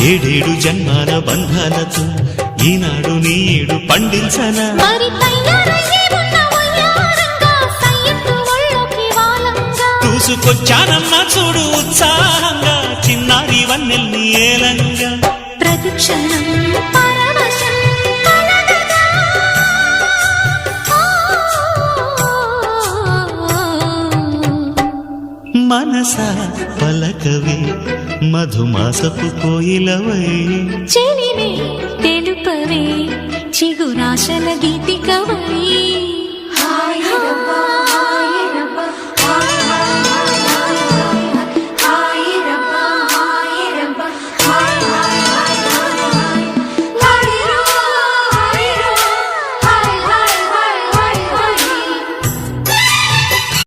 ఏడేడు జన్మాల బంధాలతో ఈనాడు నీడు పండించనా చూసుకొచ్చానమ్మా చూడు ఉత్సాహంగా చిన్నారి వన్నెల్ని ఏలంగా ప్రతిక్షణం మనసా పలకవే మధుమాసపు కోయిలవై చెలిమే తెలుపవే చిగురాశల గీతికవై